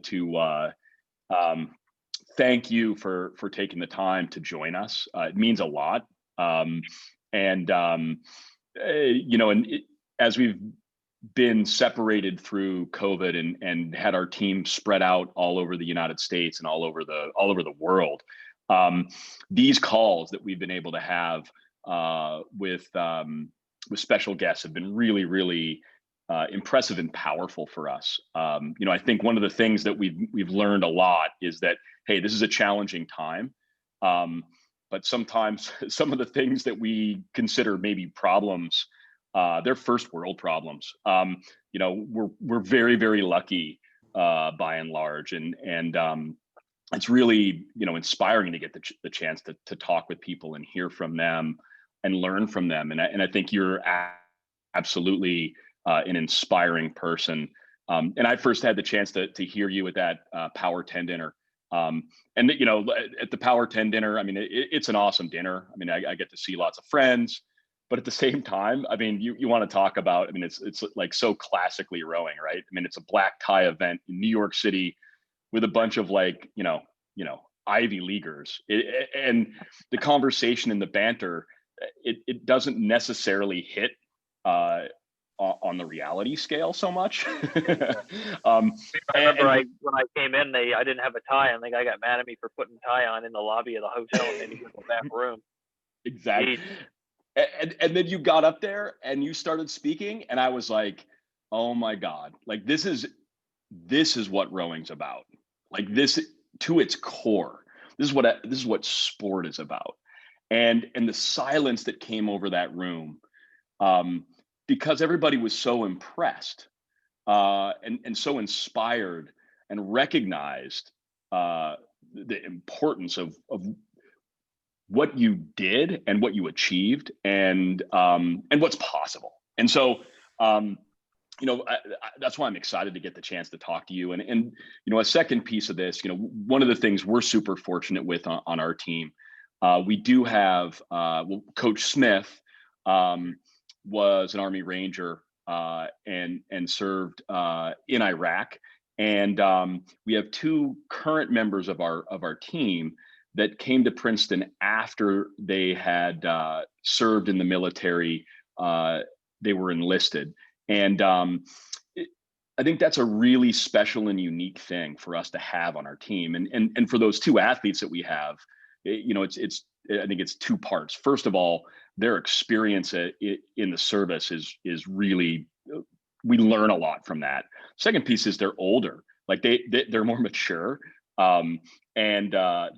to um, thank you for taking the time to join us. It means a lot. Um, and as we've been separated through COVID and had our team spread out all over the United States and all over the world, these calls that we've been able to have with special guests have been really, really impressive and powerful for us. I think one of the things that we've learned a lot is that, hey, this is a challenging time, but sometimes some of the things that we consider maybe problems, they're first world problems. We're very, very lucky by and large, and it's really inspiring to get the chance to talk with people and hear from them and learn from them. And I think you're absolutely an inspiring person. And I first had the chance to hear you at that Power 10 dinner. And at the Power 10 dinner, I mean, it's an awesome dinner. I mean, I get to see lots of friends, but at the same time, I mean, you want to talk about, I mean, it's like so classically rowing, right? I mean, it's a black tie event in New York City with a bunch of Ivy Leaguers, and the conversation and the banter, it doesn't necessarily hit on the reality scale so much. I remember when I came in, I didn't have a tie, and the guy got mad at me for putting a tie on in the lobby of the hotel and made me go to the back room. Exactly. And then you got up there and you started speaking, and I was like, oh my God, like this is what rowing's about. Like this to its core. This is what sport is about. And the silence that came over that room, because everybody was so impressed and so inspired and recognized the importance of what you did and what you achieved and what's possible. And so that's why I'm excited to get the chance to talk to you. And a second piece of this, one of the things we're super fortunate with on our team, we do have Coach Smith was an Army Ranger and served in Iraq. And we have two current members of our team that came to Princeton after they had served in the military. They were enlisted. And I think that's a really special and unique thing for us to have on our team. And for those two athletes that we have, I think it's two parts. First of all, their experience in the service is really, we learn a lot from that. Second piece is they're older, like they're more mature. And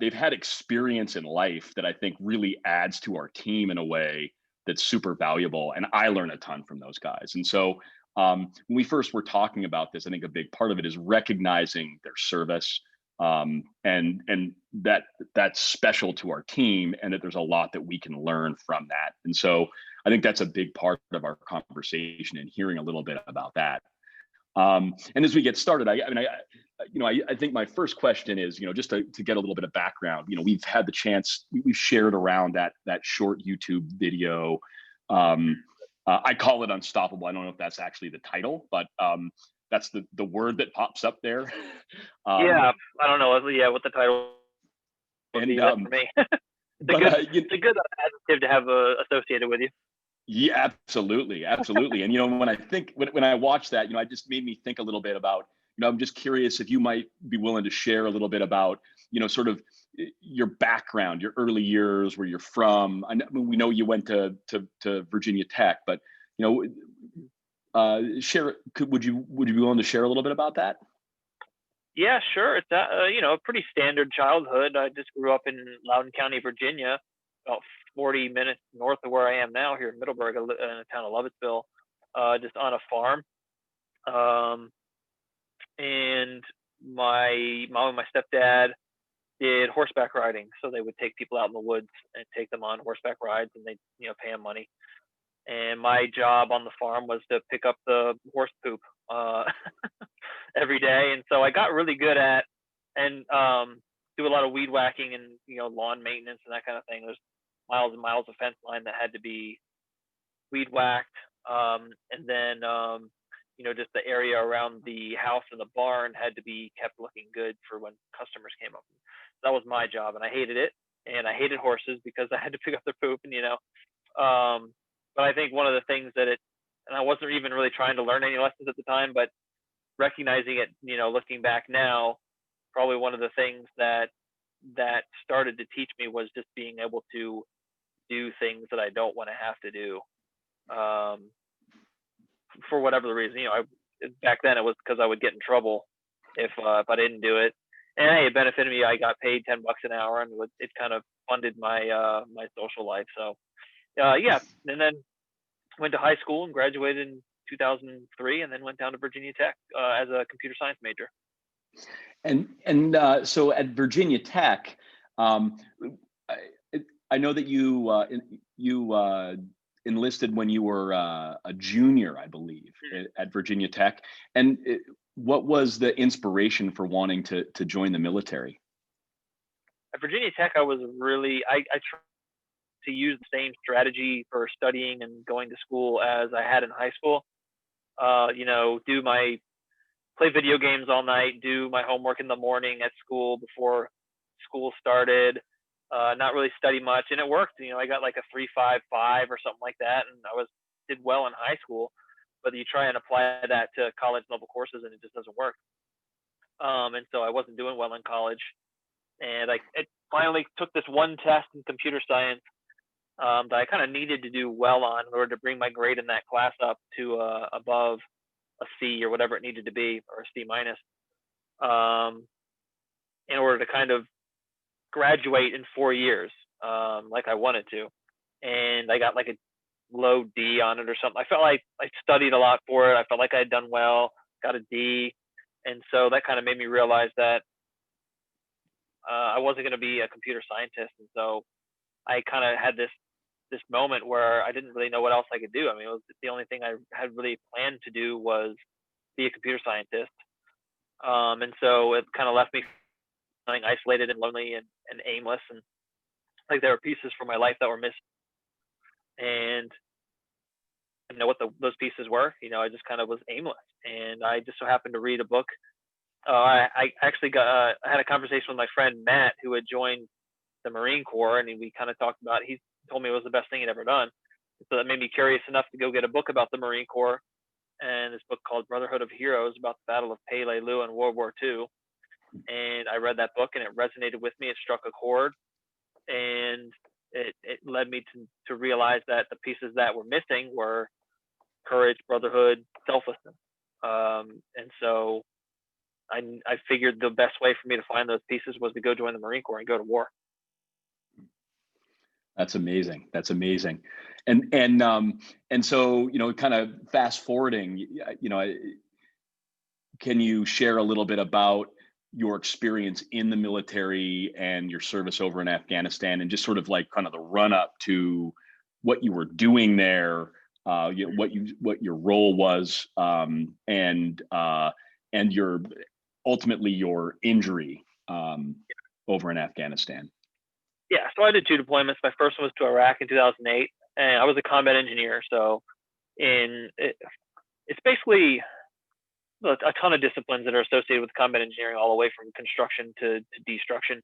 they've had experience in life that I think really adds to our team in a way that's super valuable. And I learn a ton from those guys. And so when we first were talking about this, I think a big part of it is recognizing their service, and that's special to our team, and that there's a lot that we can learn from that. And so I think that's a big part of our conversation and hearing a little bit about that. And as we get started, I think my first question is, just to get a little bit of background, we've had the chance, we've shared around that short YouTube video. I call it Unstoppable. I don't know if that's actually the title, but that's the word that pops up there. Yeah, I don't know. Yeah, what the title would be for me. It's a good adjective to have associated with you. Yeah, absolutely. And when I watch that, it just made me think a little bit about, I'm just curious if you might be willing to share a little bit about, sort of your background, your early years, where you're from. We know you went to Virginia Tech, but share. Would you be willing to share a little bit about that? Yeah, sure. It's a pretty standard childhood. I just grew up in Loudoun County, Virginia, about 40 minutes north of where I am now, here in Middleburg, in the town of Lovettsville, just on a farm. And my mom and my stepdad did horseback riding. So they would take people out in the woods and take them on horseback rides, and they pay them money. And my job on the farm was to pick up the horse poop every day. And so I got really good at and do a lot of weed whacking and lawn maintenance and that kind of thing. There's miles and miles of fence line that had to be weed whacked. And then just the area around the house and the barn had to be kept looking good for when customers came up. That was my job, and I hated it. And I hated horses because I had to pick up their poop, and but I think one of the things and I wasn't even really trying to learn any lessons at the time, but recognizing it, looking back now, probably one of the things that started to teach me was just being able to do things that I don't want to have to do, for whatever the reason. Back then it was because I would get in trouble if I didn't do it. And hey, it benefited me. I got paid $10 an hour, and it kind of funded my my social life. So yeah, and then went to high school and graduated in 2003, and then went down to Virginia Tech as a computer science major. And so at Virginia Tech, I know that you enlisted when you were a junior, I believe, at Virginia Tech. And what was the inspiration for wanting to join the military? At Virginia Tech, I was really I tried to use the same strategy for studying and going to school as I had in high school. Play video games all night, do my homework in the morning at school before school started, not really study much, and it worked. I got like a 3.55 or something like that, and did well in high school. But you try and apply that to college level courses, and it just doesn't work. And so I wasn't doing well in college, and I finally took this one test in computer science that I kind of needed to do well on in order to bring my grade in that class up to above a C or whatever it needed to be, or a C minus, in order to kind of graduate in 4 years, like I wanted to. And I got like a low D on it or something. I felt like I studied a lot for it. I felt like I had done well, got a D. And so that kind of made me realize that I wasn't going to be a computer scientist. And so I kind of had this moment where I didn't really know what else I could do. I mean, it was the only thing I had really planned to do was be a computer scientist. And so it kind of left me feeling isolated and lonely and aimless, and like there were pieces from my life that were missing. And what those pieces were. I just kind of was aimless, and I just so happened to read a book. I actually I had a conversation with my friend Matt, who had joined the Marine Corps, and we kind of talked about. He told me it was the best thing he'd ever done. So that made me curious enough to go get a book about the Marine Corps, and this book called Brotherhood of Heroes about the Battle of Peleliu in World War II. And I read that book, and it resonated with me. It struck a chord, and it led me to realize that the pieces that were missing were courage, brotherhood, selflessness. And so I figured the best way for me to find those pieces was to go join the Marine Corps and go to war. That's amazing. That's amazing. And so, kind of fast forwarding, can you share a little bit about your experience in the military and your service over in Afghanistan, and just sort of like kind of the run up to what you were doing there, what your role was, and your ultimately your injury over in Afghanistan? Yeah, so I did 2 deployments. My first one was to Iraq in 2008, and I was a combat engineer. So it's basically a ton of disciplines that are associated with combat engineering, all the way from construction to destruction.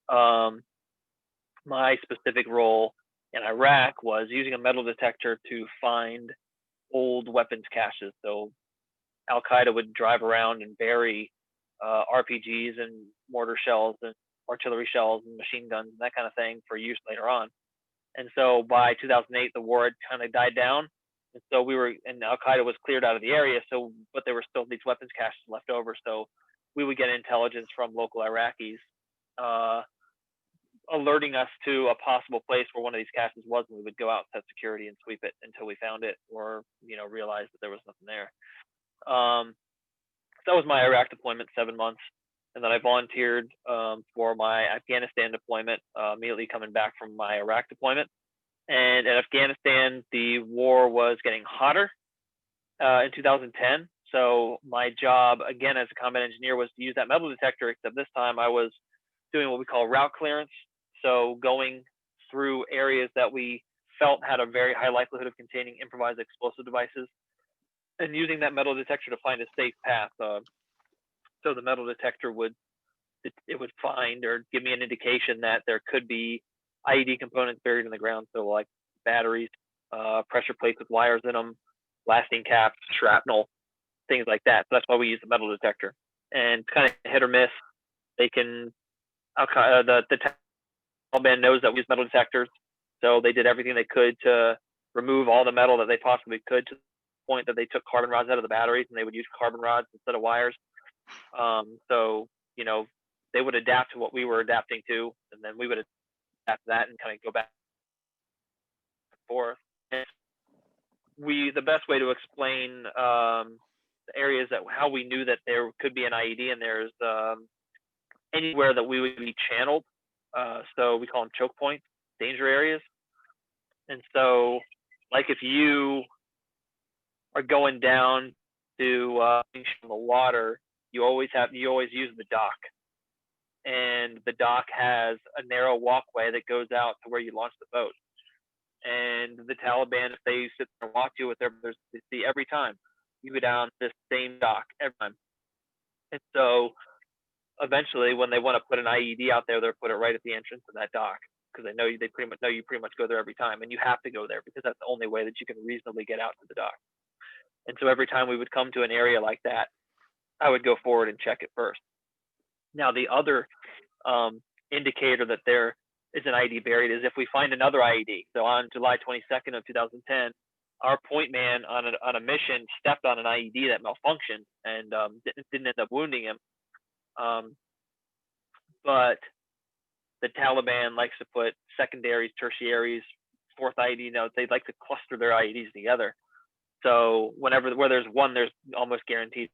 My specific role in Iraq was using a metal detector to find old weapons caches. So Al Qaeda would drive around and bury RPGs and mortar shells and artillery shells and machine guns and that kind of thing for use later on. And so by 2008, the war had kind of died down. And so and Al Qaeda was cleared out of the area. But there were still these weapons caches left over. So we would get intelligence from local Iraqis, alerting us to a possible place where one of these caches was, and we would go out, set security, and sweep it until we found it, or realized that there was nothing there. So that was my Iraq deployment, 7 months. And then I volunteered for my Afghanistan deployment, immediately coming back from my Iraq deployment. And in Afghanistan, the war was getting hotter in 2010. So my job, again, as a combat engineer, was to use that metal detector, except this time I was doing what we call route clearance. So going through areas that we felt had a very high likelihood of containing improvised explosive devices. and using that metal detector to find a safe path. So the metal detector would find or give me an indication that there could be IED components buried in the ground. So like batteries, pressure plates with wires in them, blasting caps, shrapnel, things like that. So that's why we use the metal detector. And it's kind of hit or miss. They can, the Taliban knows that we use metal detectors. So they did everything they could to remove all the metal that they possibly could, to the point that they took carbon rods out of the batteries and they would use carbon rods instead of wires. So, you know, they would adapt to what we were adapting to, and then we would adapt to that and kind of go back and forth. And the best way to explain the areas that how we knew that there could be an IED, and there's anywhere that we would be channeled. So we call them choke points, danger areas. And so, like if you are going down to the water, you always use the dock. And the dock has a narrow walkway that goes out to where you launch the boat. And the Taliban, if they sit there and watch you with their brothers, they see every time you go down this same dock every time. And so eventually, when they want to put an IED out there, they'll put it right at the entrance of that dock, because they pretty much go there every time, and you have to go there because that's the only way that you can reasonably get out to the dock. And so every time we would come to an area like that, I would go forward and check it first. Now, the other indicator that there is an IED buried is if we find another IED. So on July 22nd of 2010, our point man on a mission stepped on an IED that malfunctioned and didn't end up wounding him. But the Taliban likes to put secondaries, tertiaries, fourth IED notes. They like to cluster their IEDs together. So where there's one, there's almost guaranteed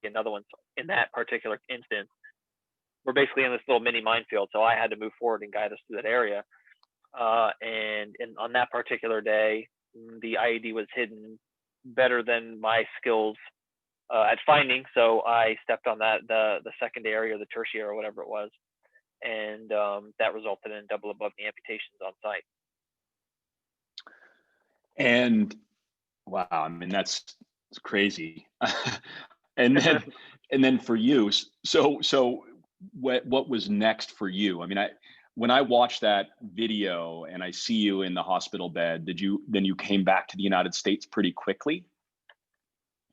another one. So in that particular instance, we're basically in this little mini minefield. So I had to move forward and guide us through that area. And on that particular day, the IED was hidden better than my skills at finding. So I stepped on the secondary or the tertiary or whatever it was. And that resulted in double above the amputations on site. And wow, I mean, it's crazy. and then for you, so what was next for you? I mean, when I watched that video and I see you in the hospital bed, then you came back to the United States pretty quickly?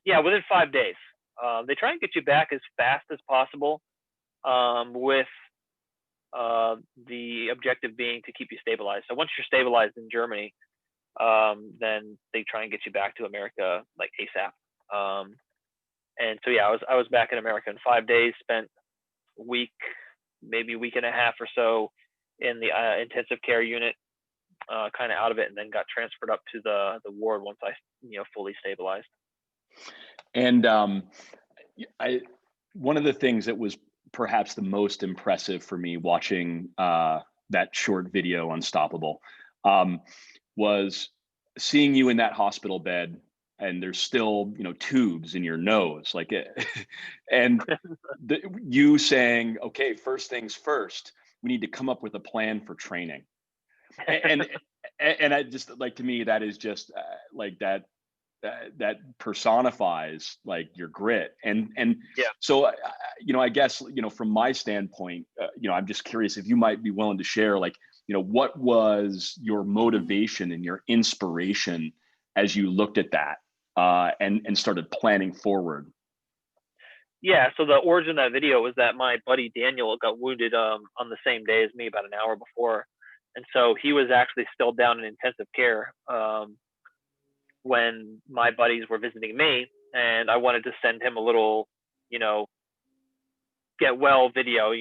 Yeah, within 5 days. They try and get you back as fast as possible, with the objective being to keep you stabilized. So once you're stabilized in Germany, then they try and get you back to America like ASAP. And so yeah, I was back in America in 5 days. Spent a week, maybe a week and a half or so in the intensive care unit, kind of out of it, and then got transferred up to the ward once I fully stabilized. And one of the things that was perhaps the most impressive for me watching that short video, Unstoppable, was seeing you in that hospital bed, and there's still tubes in your nose, like it, and you saying, "Okay, first things first, we need to come up with a plan for training," and I just, like, to me, that is just like that personifies like your grit. And Yeah. so I guess from my standpoint, I'm just curious if you might be willing to share, like, what was your motivation and your inspiration as you looked at that and started planning forward? Yeah, so the origin of that video was that my buddy Daniel got wounded on the same day as me, about an hour before, and so he was actually still down in intensive care when my buddies were visiting me, and I wanted to send him a little, get well video,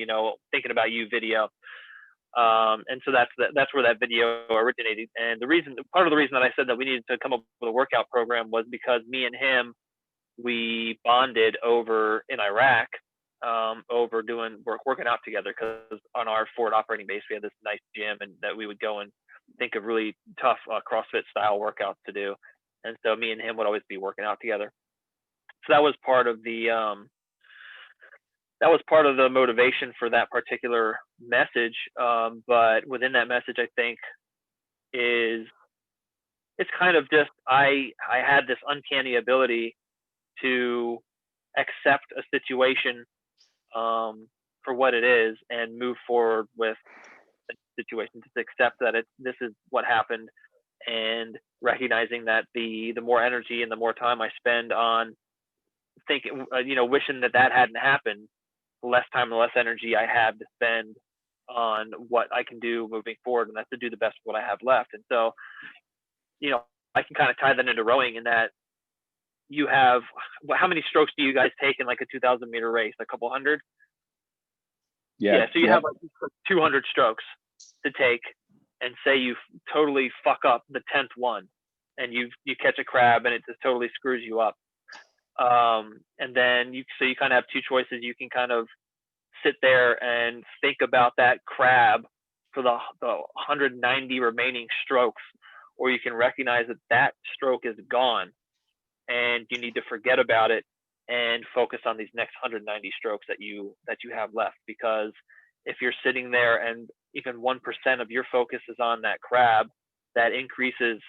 thinking about you video. And so that's where that video originated. And part of the reason that I said that we needed to come up with a workout program was because me and him, we bonded over in Iraq, over working out together, because on our forward operating base, we had this nice gym, and that we would go and think of really tough CrossFit style workouts to do. And so me and him would always be working out together. So that was part of the motivation for that particular message. But within that message, I think, is it's kind of just, I had this uncanny ability to accept a situation for what it is and move forward with the situation. Just accept that this is what happened, and recognizing that the more energy and the more time I spend on thinking, wishing that hadn't happened, the less time and less energy I have to spend on what I can do moving forward, and that's to do the best of what I have left. And so, I can kind of tie that into rowing in that you have, how many strokes do you guys take in like a 2,000-meter race? A couple hundred? Yeah. So you have like 200 strokes to take, and say you totally fuck up the 10th one, and you catch a crab and it just totally screws you up. And then you kind of have two choices. You can kind of sit there and think about that crab for the 190 remaining strokes, or you can recognize that stroke is gone and you need to forget about it and focus on these next 190 strokes that you have left. Because if you're sitting there and even 1% of your focus is on that crab, that increases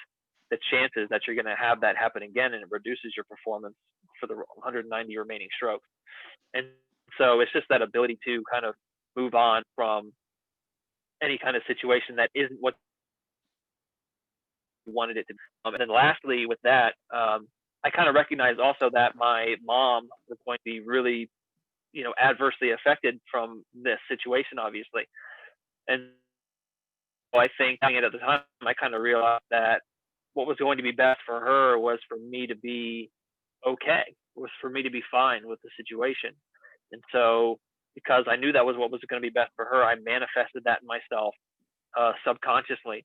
the chances that you're going to have that happen again, and it reduces your performance for the 190 remaining strokes. And so it's just that ability to kind of move on from any kind of situation that isn't what you wanted it to be. And then lastly, with that, I kind of recognized also that my mom was going to be really, adversely affected from this situation, obviously. And so I think at the time, I kind of realized that what was going to be best for her was for me to be okay, was for me to be fine with the situation. And so, because I knew that was what was going to be best for her, I manifested that in myself subconsciously.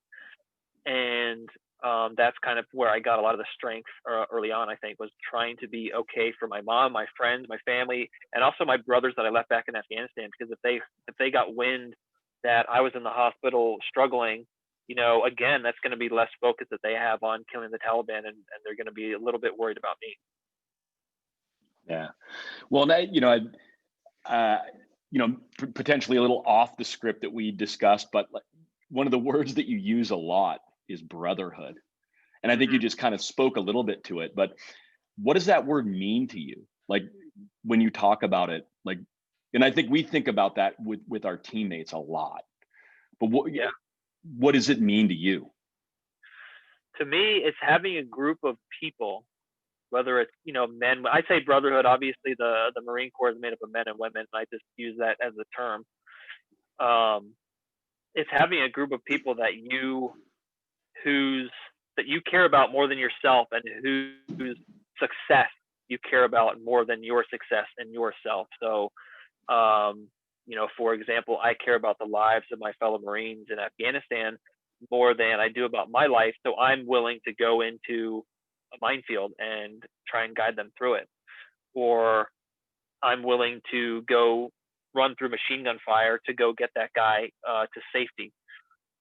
And that's kind of where I got a lot of the strength early on, I think, was trying to be okay for my mom, my friends, my family, and also my brothers that I left back in Afghanistan. Because if they got wind that I was in the hospital struggling, again, that's going to be less focus that they have on killing the Taliban, and they're going to be a little bit worried about me. Yeah. Well, potentially a little off the script that we discussed, but one of the words that you use a lot is brotherhood. And I think you just kind of spoke a little bit to it, but what does that word mean to you? Like when you talk about it, and I think we think about that with our teammates a lot, but what does it mean to you? To me, it's having a group of people, whether it's, men. I say brotherhood, obviously the Marine Corps is made up of men and women. I just use that as a term. It's having a group of people that you care about more than yourself, and whose success you care about more than your success and yourself. So, for example, I care about the lives of my fellow Marines in Afghanistan more than I do about my life. So I'm willing to go into a minefield and try and guide them through it. Or I'm willing to go run through machine gun fire to go get that guy to safety.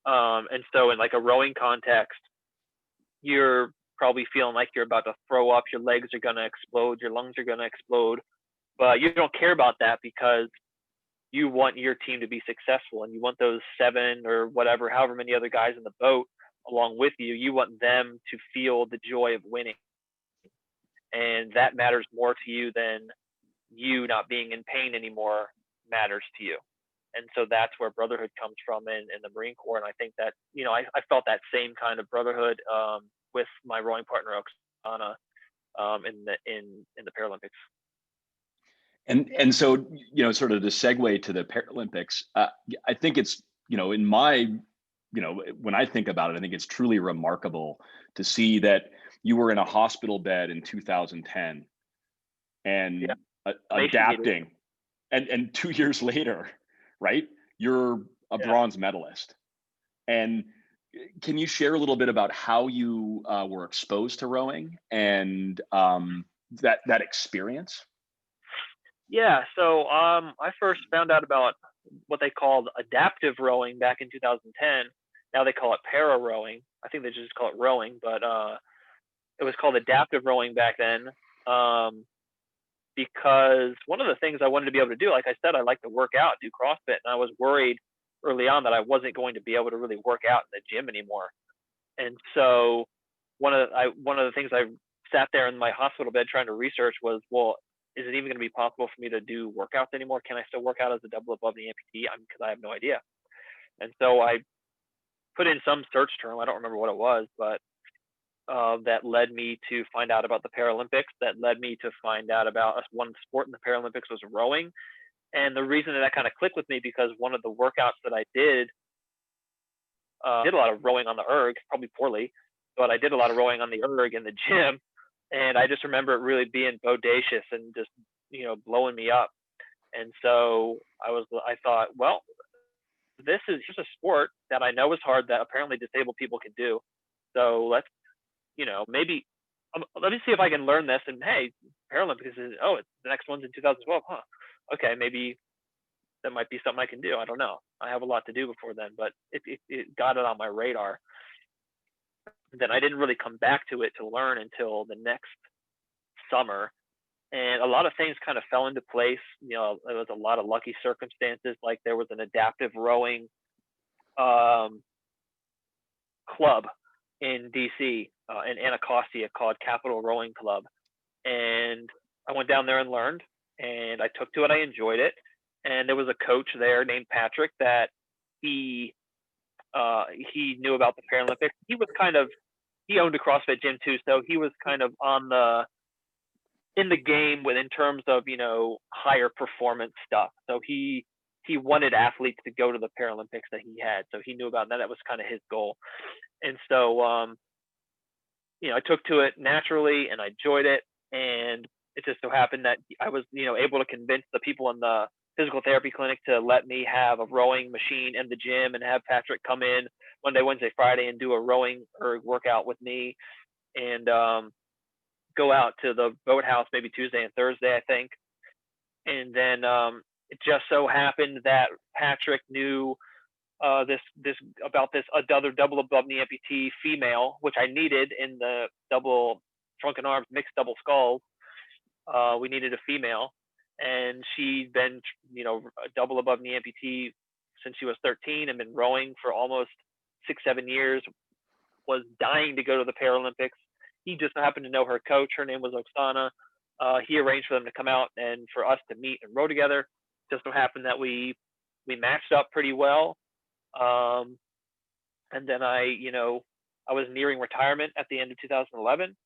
And so in like a rowing context, you're probably feeling like you're about to throw up, your legs are going to explode, your lungs are going to explode, but you don't care about that because you want your team to be successful, and you want those 7 or whatever, however many other guys in the boat along with you, you want them to feel the joy of winning. And that matters more to you than you not being in pain anymore matters to you. And so that's where brotherhood comes from in the Marine Corps. And I think that, I felt that same kind of brotherhood with my rowing partner, Oksana, in the Paralympics. And so, sort of the segue to the Paralympics, I think it's, in my, when I think about it, I think it's truly remarkable to see that you were in a hospital bed in 2010 and adapting, and 2 years later, right, you're a bronze medalist. And can you share a little bit about how you were exposed to rowing and that experience? Yeah, so I first found out about what they called adaptive rowing back in 2010. Now they call it para rowing. I think they just call it rowing, but it was called adaptive rowing back then, because one of the things I wanted to be able to do, like I said, I like to work out, do CrossFit, and I was worried early on that I wasn't going to be able to really work out in the gym anymore. And so one of the things I sat there in my hospital bed trying to research was, well, is it even going to be possible for me to do workouts anymore? Can I still work out as a double above the amputee? Because I have no idea. And so I put in some search term. I don't remember what it was, but that led me to find out about the Paralympics. That led me to find out about one sport in the Paralympics was rowing. And the reason that kind of clicked with me, because one of the workouts that I did a lot of rowing on the erg, probably poorly, but I did a lot of rowing on the erg in the gym. And I just remember it really being bodacious and just, blowing me up. And so I thought, well, this is just a sport that I know is hard that apparently disabled people can do. So let's, maybe let me see if I can learn this. And hey, Paralympics is, the next one's in 2012, huh? Okay, maybe that might be something I can do. I don't know. I have a lot to do before then, but it got it on my radar. Then I didn't really come back to it to learn until the next summer. And a lot of things kind of fell into place. There was a lot of lucky circumstances. Like there was an adaptive rowing club in DC, in Anacostia, called Capital Rowing Club. And I went down there and learned, and I took to it. I enjoyed it. And there was a coach there named Patrick that he knew about the Paralympics. He owned a CrossFit gym too, so he was kind of in the game in terms of higher performance stuff. So he wanted athletes to go to the Paralympics that he had, so he knew about that. That was kind of his goal. And so I took to it naturally, and I enjoyed it. And it just so happened that I was able to convince the people in the physical therapy clinic to let me have a rowing machine in the gym and have Patrick come in Monday, Wednesday, Friday and do a rowing or workout with me, and go out to the boathouse maybe Tuesday and Thursday, I think. And then it just so happened that Patrick knew this other double above knee amputee female, which I needed in the double trunking arms, mixed double skulls. We needed a female. And she'd been, a double above knee amputee since she was 13 and been rowing for almost 6-7 years, was dying to go to the Paralympics. He just happened to know her coach. Her name was Oksana. He arranged for them to come out and for us to meet and row together. Just so happened that we matched up pretty well. And then I was nearing retirement at the end of 2011.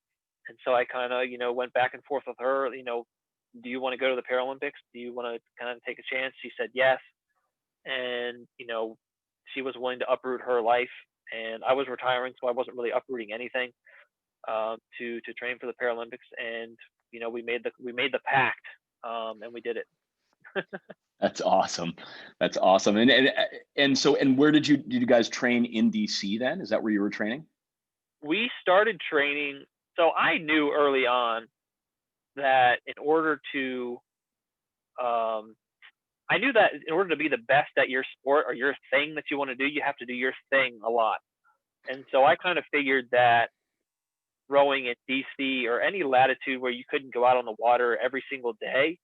And so I kind of, went back and forth with her, do you want to go to the Paralympics? Do you want to kind of take a chance? She said yes. And, she was willing to uproot her life. And I was retiring, so I wasn't really uprooting anything to train for the Paralympics. And, we made the pact, and we did it. That's awesome. That's awesome. And where did you guys train in DC then? Is that where you were training? We started training. So I knew early on that in order to be the best at your sport or your thing that you want to do, you have to do your thing a lot. And so I kind of figured that rowing at DC or any latitude where you couldn't go out on the water every single day,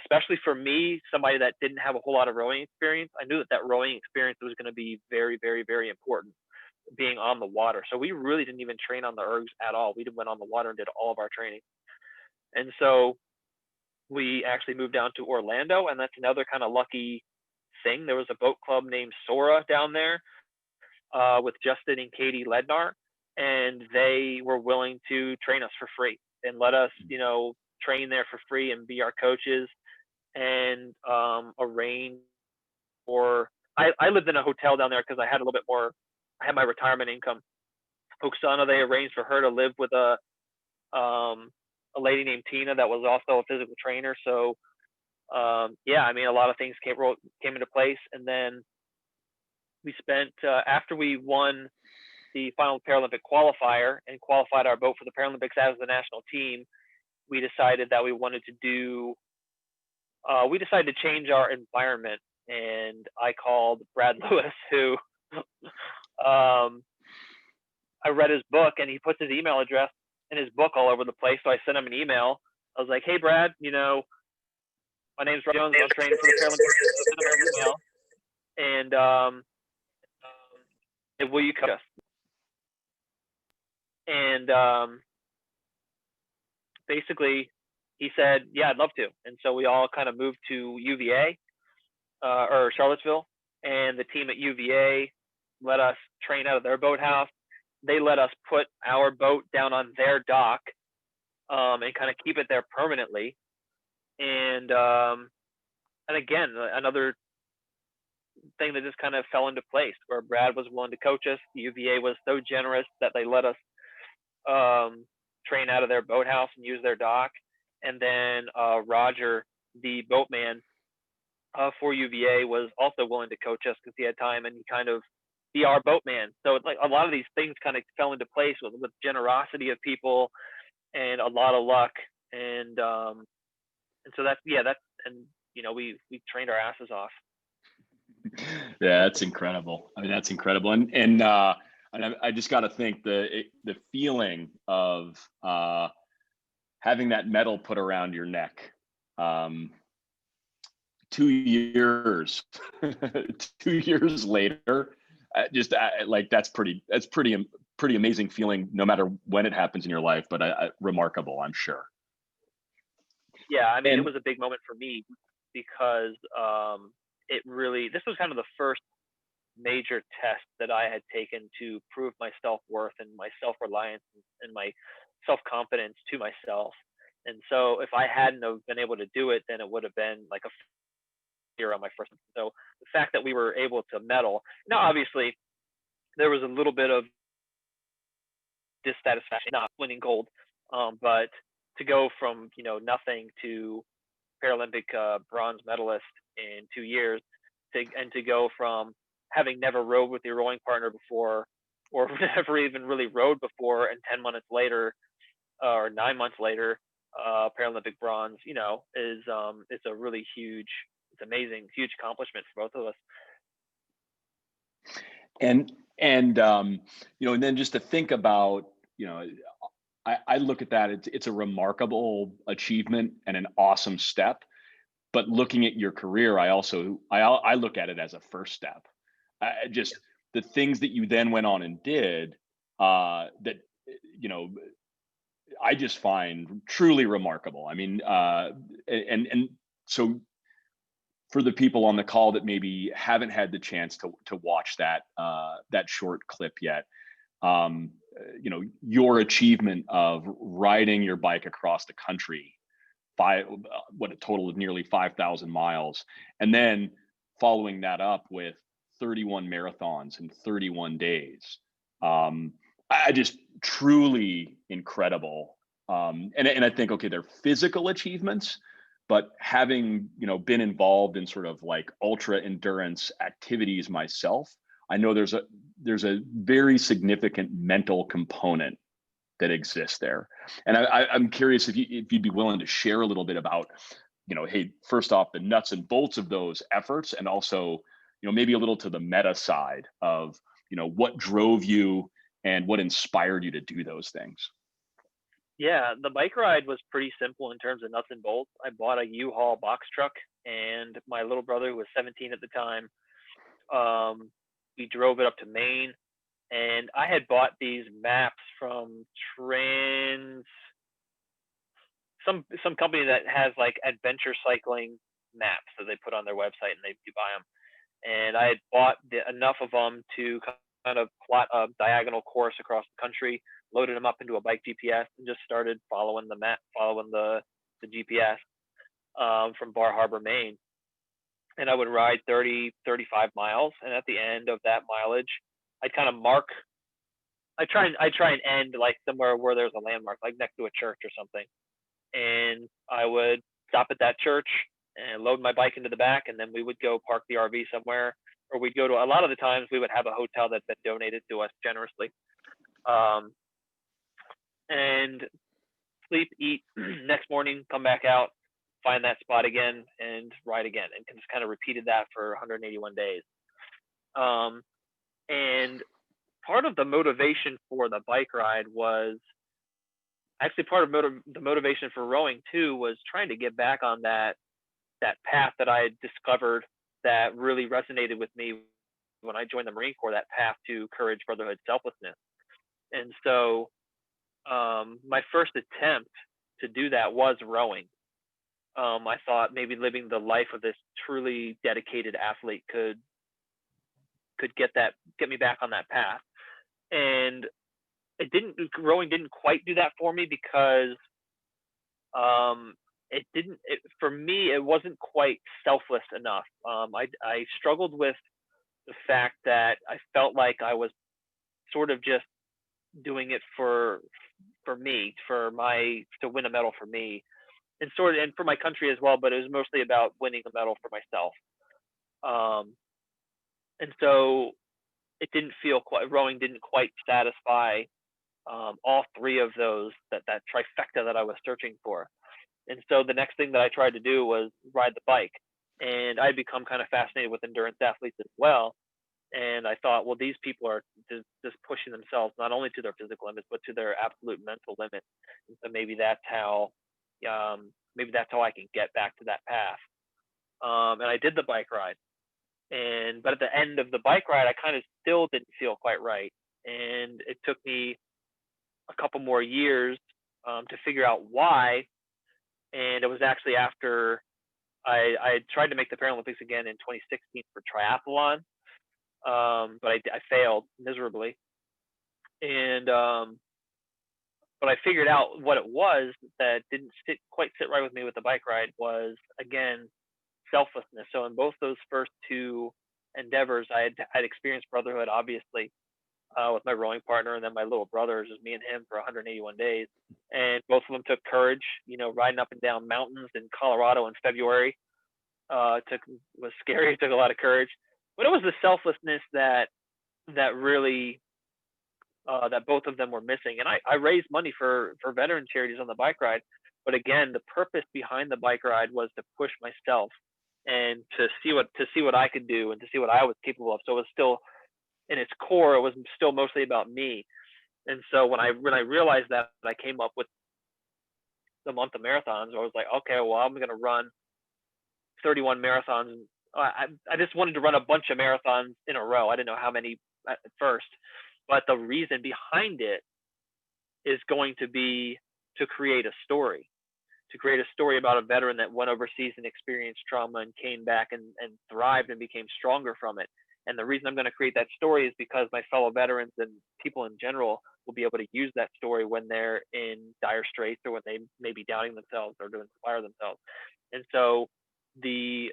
especially for me, somebody that didn't have a whole lot of rowing experience, I knew that rowing experience was going to be very, very, very important, being on the water. So we really didn't even train on the ergs at all. We went on the water and did all of our training. And so we actually moved down to Orlando, and that's another kind of lucky thing. There was a boat club named Sora down there with Justin and Katie Lednar, and they were willing to train us for free and let us, train there for free and be our coaches, and arrange for. I lived in a hotel down there because I had a little bit more. I had my retirement income. Oksana, they arranged for her to live with a lady named Tina that was also a physical trainer. So a lot of things came into place. And then we spent after we won the final Paralympic qualifier and qualified our boat for the Paralympics as the national team, we decided that we wanted to change our environment. And I called Brad Lewis, who I read his book, and he puts his email address in his book all over the place. So I sent him an email. I was like, hey, Brad, my name's Rob Jones. I'm training for the Paralympics. I sent him an email. And will you coach us? And basically, he said, "Yeah, I'd love to." And so we all kind of moved to UVA or Charlottesville, and the team at UVA let us train out of their boathouse. They let us put our boat down on their dock and kind of keep it there permanently. And again, another thing that just kind of fell into place where Brad was willing to coach us. UVA was so generous that they let us train out of their boathouse and use their dock. And then Roger, the boatman for UVA, was also willing to coach us because he had time and he kind of be our boatman. So it's like a lot of these things kind of fell into place with generosity of people and a lot of luck. And so that's and we trained our asses off. Yeah, that's incredible. I mean, that's incredible. And I just got to think the feeling of having that medal put around your neck. 2 years, 2 years later, like that's pretty amazing feeling, no matter when it happens in your life, but remarkable, I'm sure. Yeah, I mean, it And was a big moment for me because this was kind of the first major test that I had taken to prove my self-worth and my self-reliance and my self-confidence to myself. And so if I hadn't have been able to do it, then it would have been like a failure on my first. So the fact that we were able to medal, now obviously there was a little bit of dissatisfaction not winning gold, but to go from nothing to Paralympic bronze medalist in 2 years, to go from having never rowed with your rowing partner before, or never even really rowed before, and 10 months later, or 9 months later, Paralympic bronze, is it's a really huge, it's amazing, huge accomplishment for both of us. and and then just to think about, I look at that, it's a remarkable achievement and an awesome step. But looking at your career, I look at it as a first step. Just the things that you then went on and did, that I just find truly remarkable. I mean, and so for the people on the call that maybe haven't had the chance to watch that short clip yet, your achievement of riding your bike across the country, a total of nearly 5,000 miles, and then following that up with 31 marathons in 31 days. I just truly incredible. And I think, okay, they're physical achievements, but having, been involved in sort of like ultra endurance activities myself, I know there's a very significant mental component that exists there. And I'm curious if you'd be willing to share a little bit about, hey, first off, the nuts and bolts of those efforts, and also, maybe a little to the meta side of, what drove you and what inspired you to do those things. Yeah, the bike ride was pretty simple in terms of nuts and bolts. I bought a U-Haul box truck, and my little brother, who was 17 at the time, we drove it up to Maine. And I had bought these maps from some company that has like adventure cycling maps that they put on their website, and you buy them. And I had bought enough of them to kind of plot a diagonal course across the country, loaded them up into a bike GPS, and just started following the map, following the GPS from Bar Harbor, Maine. And I would ride 30, 35 miles. And at the end of that mileage, I'd kind of mark. I try and end like somewhere where there's a landmark, like next to a church or something. And I would stop at that church and load my bike into the back, and then we would go park the RV somewhere, or we'd go to, a lot of the times we would have a hotel that's been donated to us generously, and sleep, eat, next morning, come back out, find that spot again, and ride again, and just kind of repeated that for 181 days. And part of the motivation for the bike ride was actually part of the motivation for rowing too, was trying to get back on that path that I had discovered that really resonated with me when I joined the Marine Corps, that path to courage, brotherhood, selflessness. And so my first attempt to do that was rowing. I thought maybe living the life of this truly dedicated athlete could get me back on that path. And rowing didn't quite do that for me because for me, it wasn't quite selfless enough. I struggled with the fact that I felt like I was sort of just doing it for me, to win a medal for me, and for my country as well. But it was mostly about winning a medal for myself. And so rowing didn't quite satisfy all three of those, that trifecta that I was searching for. And so the next thing that I tried to do was ride the bike. And I'd become kind of fascinated with endurance athletes as well. And I thought, well, these people are just pushing themselves not only to their physical limits, but to their absolute mental limits. And so maybe that's how I can get back to that path. And I did the bike ride. But at the end of the bike ride, I kind of still didn't feel quite right. And it took me a couple more years to figure out why. And it was actually after I tried to make the Paralympics again in 2016 for triathlon, but I failed miserably. And but I figured out what it was that didn't quite sit right with me with the bike ride was, again, selflessness. So in both those first two endeavors, I'd experienced Brotherhood, obviously, with my rowing partner, and then my little brother. It was just me and him for 181 days. And both of them took courage, riding up and down mountains in Colorado in February. Was scary. It took a lot of courage, but it was the selflessness that really that both of them were missing. And I raised money for veteran charities on the bike ride, but again, the purpose behind the bike ride was to push myself and to see what I could do and to see what I was capable of. So it was still, in its core, it was still mostly about me. And so when I realized that, I came up with the month of marathons. I was like, okay, well, I'm going to run 31 marathons. I just wanted to run a bunch of marathons in a row. I didn't know how many at first, but the reason behind it is going to be to create a story about a veteran that went overseas and experienced trauma and came back and thrived and became stronger from it. And the reason I'm going to create that story is because my fellow veterans and people in general will be able to use that story when they're in dire straits or when they may be doubting themselves or to inspire themselves. And so the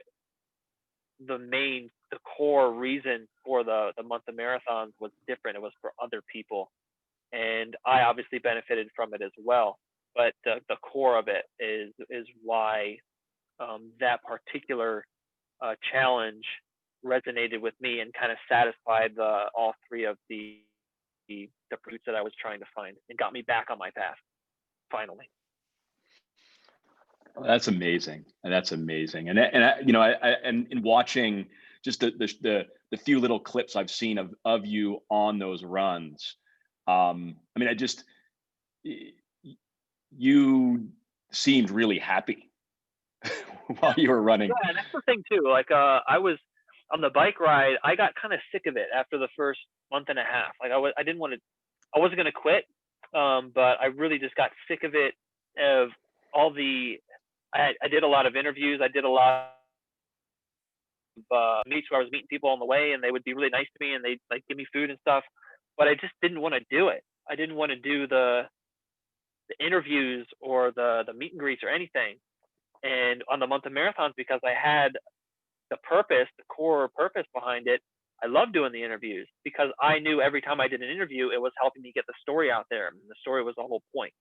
core reason for the month of marathons was different. It was for other people. And I obviously benefited from it as well. But the core of it is why that particular challenge resonated with me and kind of satisfied all three of the pursuits that I was trying to find and got me back on my path finally. That's amazing. And in watching just the few little clips I've seen of you on those runs, you seemed really happy while you were running. Yeah, and that's the thing too. Like I was on the bike ride, I got kind of sick of it after the first month and a half. Like I wasn't going to quit, but I really just got sick of it. Of all I did a lot of interviews. I did a lot of meets where I was meeting people on the way, and they would be really nice to me, and they'd like give me food and stuff. But I just didn't want to do it. I didn't want to do the interviews or the meet and greets or anything. And on the month of marathons, because I had the core purpose behind it, I loved doing the interviews because I knew every time I did an interview, it was helping me get the story out there. And the story was the whole point.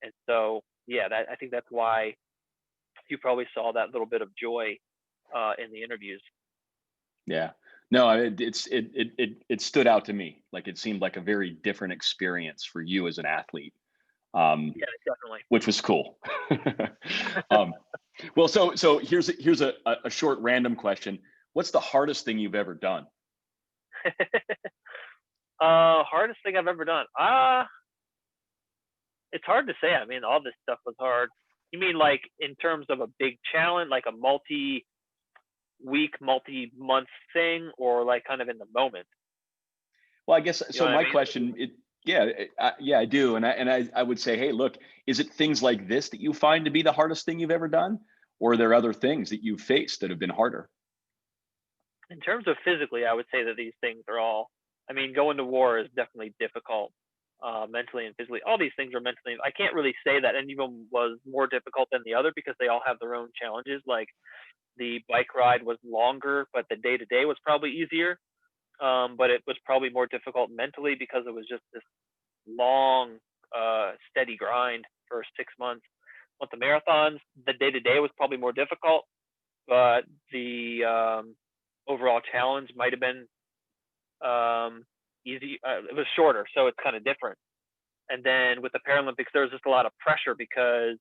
And so, yeah, I think that's why you probably saw that little bit of joy in the interviews. Yeah, no, it stood out to me. Like it seemed like a very different experience for you as an athlete. Yeah, definitely. Which was cool. Well, so here's a short random question. What's the hardest thing you've ever done? Hardest thing I've ever done. It's hard to say. I mean, all this stuff was hard. You mean like in terms of a big challenge, like a multi-week, multi-month thing, or like kind of in the moment? Well, I guess so. My mean? question, Yeah, I do. And I would say, hey, look, is it things like this that you find to be the hardest thing you've ever done? Or are there other things that you've faced that have been harder? In terms of physically, I would say that these things are all, I mean, going to war is definitely difficult, mentally and physically. All these things are mentally, I can't really say that any of them was more difficult than the other because they all have their own challenges. Like the bike ride was longer, but the day to day was probably easier. But it was probably more difficult mentally because it was just this long, steady grind for 6 months. With the marathons, the day to day was probably more difficult, but the overall challenge might have been easy. It was shorter, so it's kind of different. And then with the Paralympics, there was just a lot of pressure because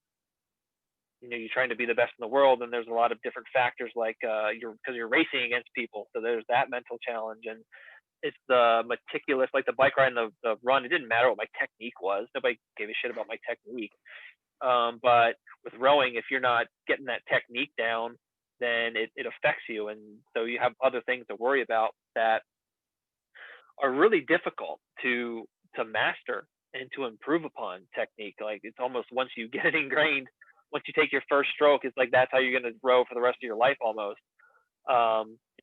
you're trying to be the best in the world, and there's a lot of different factors like because you're racing against people, so there's that mental challenge. And it's the meticulous, like the bike ride and the run. It didn't matter what my technique was. Nobody gave a shit about my technique. But with rowing, if you're not getting that technique down, then it affects you. And so you have other things to worry about that are really difficult to master and to improve upon technique. Like it's almost once you get it ingrained, once you take your first stroke, it's like that's how you're going to row for the rest of your life almost.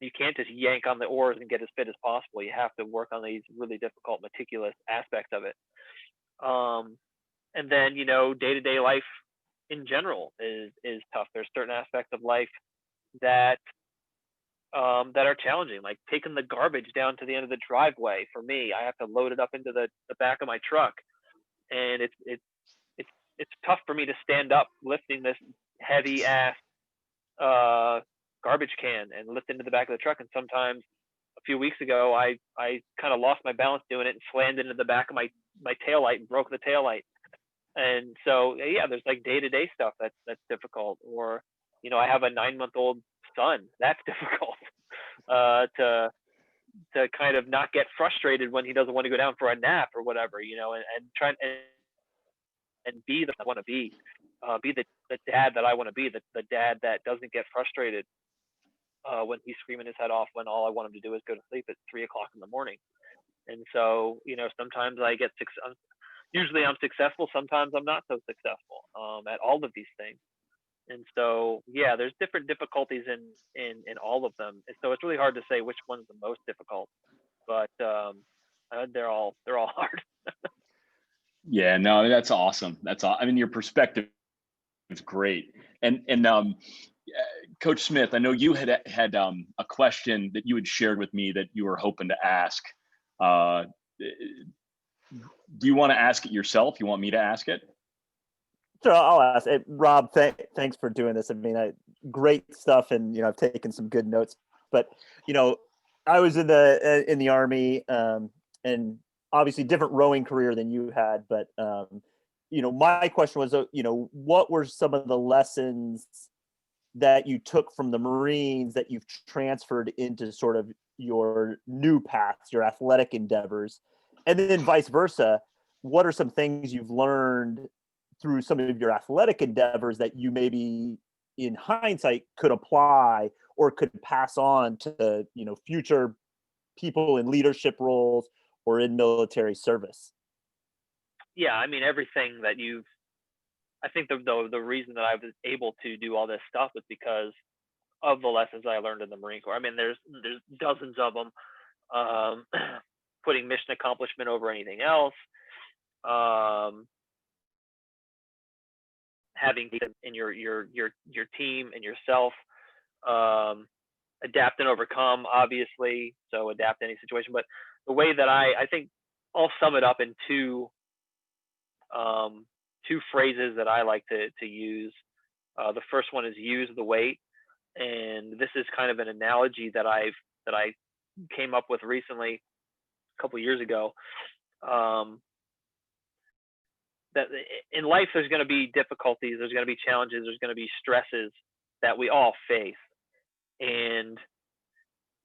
You can't just yank on the oars and get as fit as possible. You have to work on these really difficult, meticulous aspects of it. And then, day-to-day life in general is tough. There's certain aspects of life that that are challenging, like taking the garbage down to the end of the driveway. For me, I have to load it up into the back of my truck, and it's tough for me to stand up lifting this heavy ass garbage can and lift into the back of the truck. And sometimes a few weeks ago, I kind of lost my balance doing it and slammed into the back of my taillight and broke the taillight. And so, yeah, there's like day-to-day stuff that's difficult. Or, I have a 9-month-old son. That's difficult to kind of not get frustrated when he doesn't want to go down for a nap or whatever, and try and be the I want to be the dad that I want to be, the dad that doesn't get frustrated when he's screaming his head off when all I want him to do is go to sleep at 3 o'clock in the morning. And so, sometimes I get usually I'm successful. Sometimes I'm not so successful at all of these things. And so, yeah, there's different difficulties in all of them. And so it's really hard to say which one's the most difficult, but they're all hard. Yeah, no, that's awesome. I mean, your perspective is great. And Coach Smith, I know you had a question that you had shared with me that you were hoping to ask. Do you want to ask it yourself? You want me to ask it? Sure, I'll ask. Hey, Rob, thanks for doing this. I mean, great stuff, and I've taken some good notes. But I was in the Army, and obviously different rowing career than you had. But my question was, what were some of the lessons that you took from the Marines that you've transferred into sort of your new paths, your athletic endeavors, and then vice versa? What are some things you've learned through some of your athletic endeavors that you maybe in hindsight could apply or could pass on to future people in leadership roles or in military service? Yeah, I mean, everything that I think the reason that I was able to do all this stuff was because of the lessons I learned in the Marine Corps. I mean, there's dozens of them. Putting mission accomplishment over anything else. Having in your team and yourself, adapt and overcome, obviously. So adapt to any situation. But the way that I think I'll sum it up in two phrases that I like to use. The first one is use the weight, and this is kind of an analogy that I came up with recently, a couple years ago. That in life there's going to be difficulties, there's going to be challenges, there's going to be stresses that we all face, and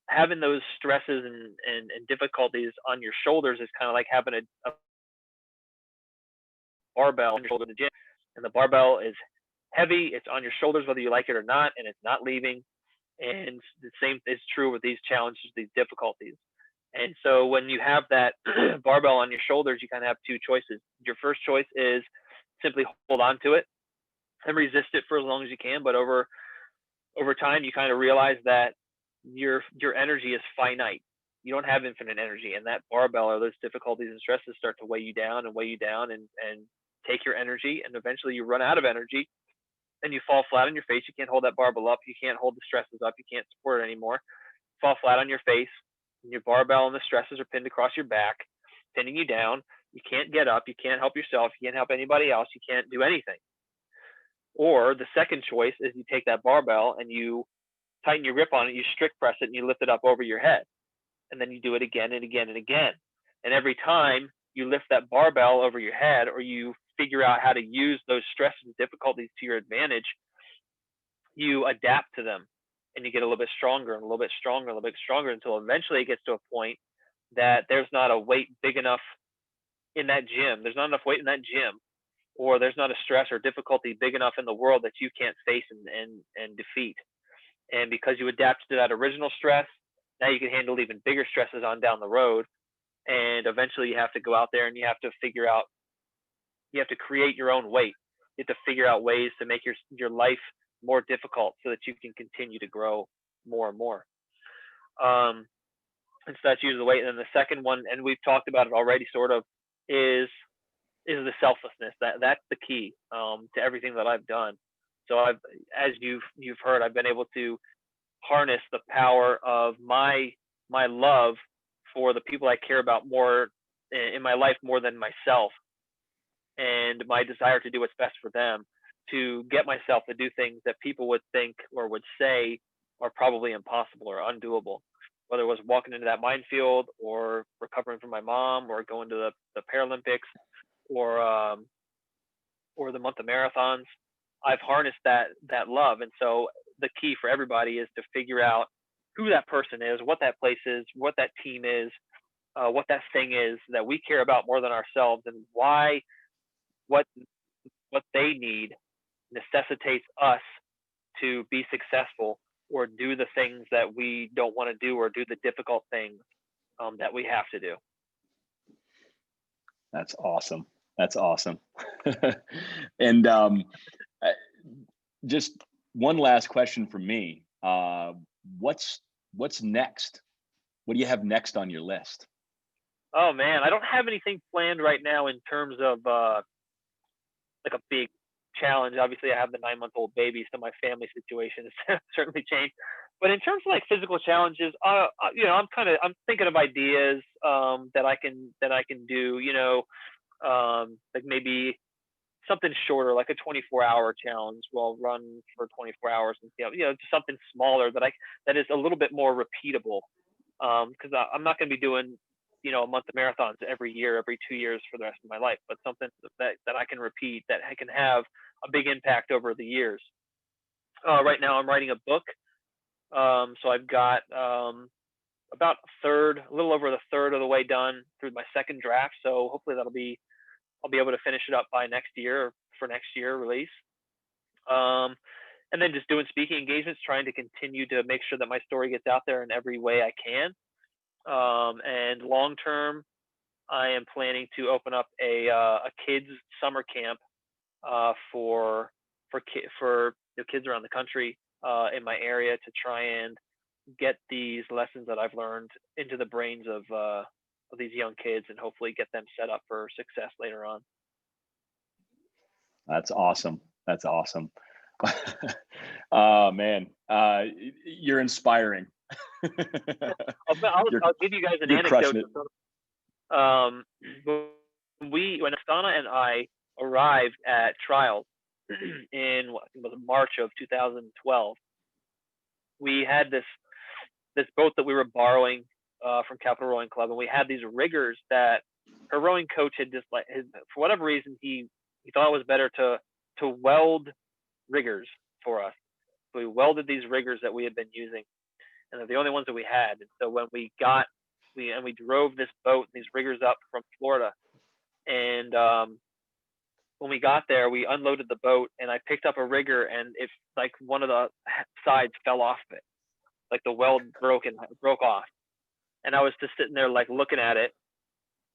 having those stresses and difficulties on your shoulders is kind of like having a barbell on your shoulder in the gym, and the barbell is heavy, it's on your shoulders whether you like it or not, and it's not leaving. And the same is true with these challenges, these difficulties. And so when you have that barbell on your shoulders, you kind of have two choices. Your first choice is simply hold on to it and resist it for as long as you can. But over time, you kind of realize that your energy is finite. You don't have infinite energy, and that barbell or those difficulties and stresses start to weigh you down and take your energy, and eventually you run out of energy and you fall flat on your face. You can't hold that barbell up. You can't hold the stresses up. You can't support it anymore. Fall flat on your face, and your barbell and the stresses are pinned across your back, pinning you down. You can't get up. You can't help yourself. You can't help anybody else. You can't do anything. Or the second choice is you take that barbell and you tighten your grip on it, you strict press it, and you lift it up over your head. And then you do it again and again and again. And every time you lift that barbell over your head, or you figure out how to use those stresses and difficulties to your advantage, you adapt to them and you get a little bit stronger and a little bit stronger, and a little bit stronger, until eventually it gets to a point that there's not a weight big enough in that gym. There's not enough weight in that gym, or there's not a stress or difficulty big enough in the world that you can't face and defeat. And because you adapted to that original stress, now you can handle even bigger stresses on down the road. And eventually you have to go out there and you have to create your own weight. You have to figure out ways to make your life more difficult so that you can continue to grow more and more. And so that's usually the weight. And then the second one, and we've talked about it already sort of, is the selflessness. That's the key to everything that I've done. So as you've heard, I've been able to harness the power of my love for the people I care about more in my life, more than myself, and my desire to do what's best for them, to get myself to do things that people would think or would say are probably impossible or undoable. Whether it was walking into that minefield, or recovering from my mom, or going to the Paralympics, or the month of marathons, I've harnessed that love. And so the key for everybody is to figure out who that person is, what that place is, what that team is, what that thing is that we care about more than ourselves, and why what they need necessitates us to be successful, or do the things that we don't want to do, or do the difficult things that we have to do. That's awesome. That's awesome. And just one last question from me. What's next? What do you have next on your list? Oh man, I don't have anything planned right now in terms of like a big challenge. Obviously, I have the 9-month-old baby, so my family situation has certainly changed. But in terms of like physical challenges, I'm thinking of ideas that I can do. Like maybe something shorter, like a 24-hour challenge. We'll run for 24 hours and just something smaller that is a little bit more repeatable. Because I'm not going to be doing a month of marathons every year, every 2 years for the rest of my life, but something that I can repeat, that I can have a big impact over the years. Right now I'm writing a book. So I've got about a little over the third of the way done through my second draft. So hopefully I'll be able to finish it up by next year, or for next year release. And then just doing speaking engagements, trying to continue to make sure that my story gets out there in every way I can. And long term, I am planning to open up a kids summer camp for kids around the country in my area, to try and get these lessons that I've learned into the brains of these young kids, and hopefully get them set up for success later on. That's awesome. That's awesome. Oh man, you're inspiring. I'll give you guys an anecdote. When Astana and I arrived at trials in March of 2012, we had this boat that we were borrowing from Capital Rowing Club, and we had these riggers that her rowing coach had just for whatever reason he thought it was better to weld riggers for us. So we welded these riggers that we had been using, and they're the only ones that we had. And so when we drove this boat and these riggers up from Florida, and when we got there, we unloaded the boat, and I picked up a rigger, and it's like one of the sides fell off of it, like the weld broke off. And I was just sitting there like looking at it,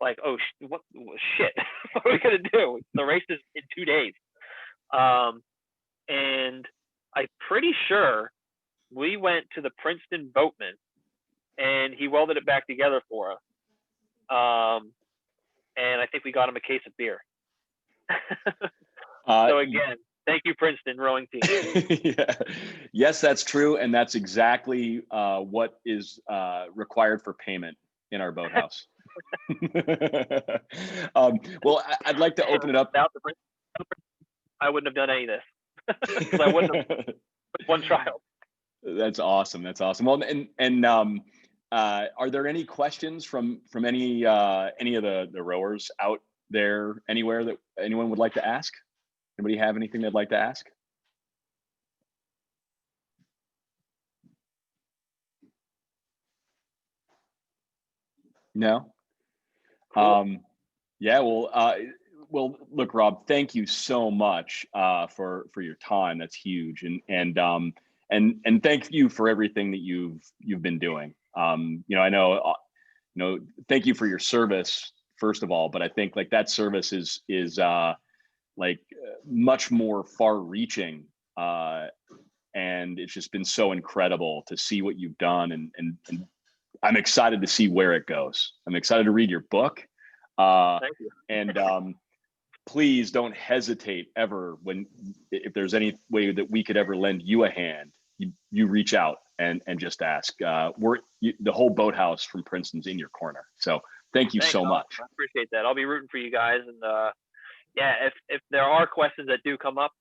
like, oh what shit, what are we gonna do? The race is in 2 days, and I'm pretty sure we went to the Princeton boatman, and he welded it back together for us. And I think we got him a case of beer. So again, thank you, Princeton rowing team. Yeah. Yes, that's true, and that's exactly what is required for payment in our boathouse. Well, I'd like to open it up. Without the Princeton, I wouldn't have done any of this because I wouldn't have one trial. That's awesome. That's awesome. Well, and are there any questions from any of the rowers out there anywhere that anyone would like to ask? Anybody have anything they'd like to ask? No. Cool. Yeah. Well, look, Rob, thank you so much for your time. That's huge, and thank you for everything that you've been doing. I know, thank you for your service first of all, but I think like that service is much more far-reaching, and it's just been so incredible to see what you've done, and I'm excited to see where it goes. I'm excited to read your book. Thank you. And please don't hesitate ever if there's any way that we could ever lend you a hand, you reach out and just ask. The whole boathouse from Princeton's in your corner. So thank you so much. I appreciate that. I'll be rooting for you guys. And yeah, if there are questions that do come up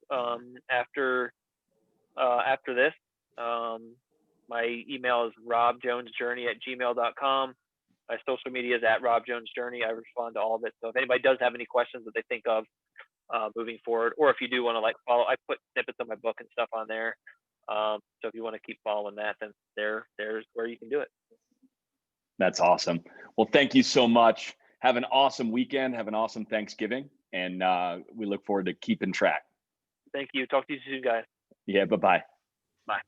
after this, my email is robjonesjourney@gmail.com. My social media is @robjonesjourney. I respond to all of it. So if anybody does have any questions that they think of moving forward, or if you do want to follow, I put snippets of my book and stuff on there. So if you want to keep following that, then there's where you can do it. That's awesome. Well, thank you so much. Have an awesome weekend. Have an awesome Thanksgiving. And we look forward to keeping track. Thank you. Talk to you soon, guys. Yeah, bye-bye. Bye.